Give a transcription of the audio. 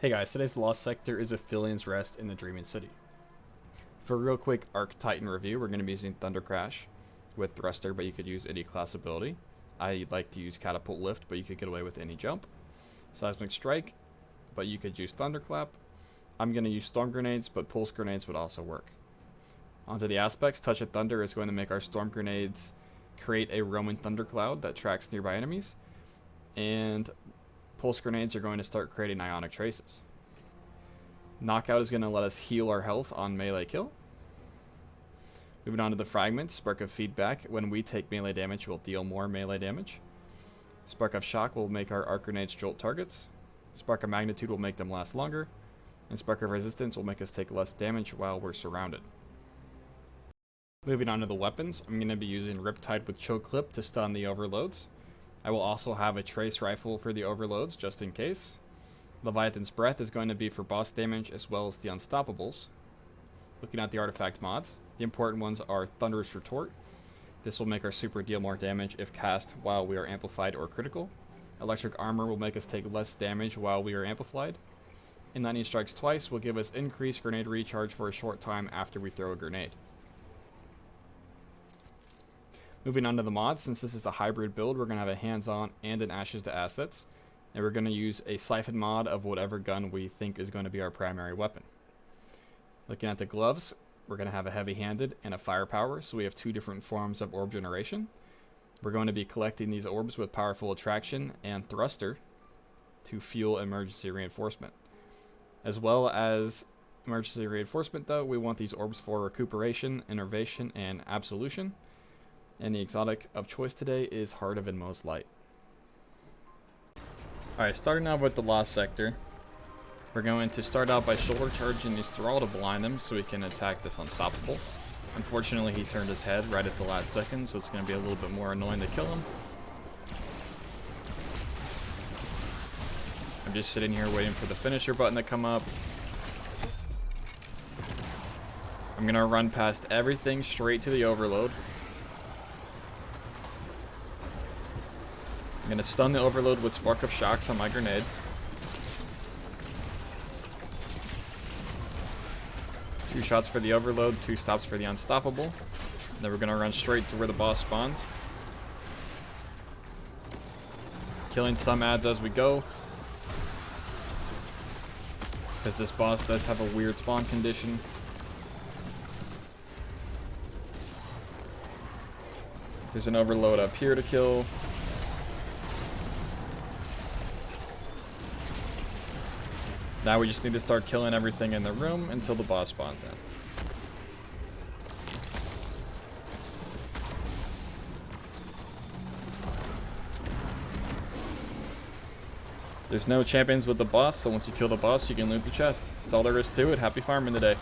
Hey guys, today's Lost Sector is Aphelion's Rest in the Dreaming City. For a real quick Arc Titan review, we're going to be using Thunder Crash with Thruster, but you could use any class ability. I like to use Catapult Lift, but you could get away with any jump. Seismic Strike, but you could use Thunderclap. I'm going to use Storm Grenades, but Pulse Grenades would also work. Onto the aspects, Touch of Thunder is going to make our Storm Grenades create a roaming thundercloud that tracks nearby enemies, and Pulse Grenades are going to start creating ionic traces. Knockout is going to let us heal our health on melee kill. Moving on to the Fragments, Spark of Feedback. When we take melee damage, we'll deal more melee damage. Spark of Shock will make our Arc Grenades jolt targets. Spark of Magnitude will make them last longer. And Spark of Resistance will make us take less damage while we're surrounded. Moving on to the weapons, I'm going to be using Riptide with Choke Clip to stun the overloads. I will also have a Trace Rifle for the overloads, just in case. Leviathan's Breath is going to be for boss damage as well as the Unstoppables. Looking at the artifact mods, the important ones are Thunderous Retort. This will make our super deal more damage if cast while we are amplified or critical. Electric Armor will make us take less damage while we are amplified. And Lightning Strikes Twice will give us increased grenade recharge for a short time after we throw a grenade. Moving on to the mods, since this is a hybrid build, we're going to have a hands-on and an Ashes to Assets. And we're going to use a Siphon mod of whatever gun we think is going to be our primary weapon. Looking at the gloves, we're going to have a heavy-handed and a firepower, so we have two different forms of orb generation. We're going to be collecting these orbs with Powerful Attraction and Thruster to fuel emergency reinforcement. As well as emergency reinforcement, though, we want these orbs for Recuperation, Innervation, and Absolution. And the exotic of choice today is Heart of Inmost Light. Alright, starting out with the Lost Sector. We're going to start out by shoulder charging his Thrall to blind him so we can attack this Unstoppable. Unfortunately, he turned his head right at the last second, so it's going to be a little bit more annoying to kill him. I'm just sitting here waiting for the finisher button to come up. I'm going to run past everything straight to the overload. I'm going to stun the overload with Spark of Shocks on my grenade. Two shots for the overload, two stops for the Unstoppable. Then we're going to run straight to where the boss spawns. Killing some adds as we go, because this boss does have a weird spawn condition. There's an overload up here to kill. Now we just need to start killing everything in the room until the boss spawns in. There's no champions with the boss, so once you kill the boss, you can loot the chest. That's all there is to it. Happy farming today.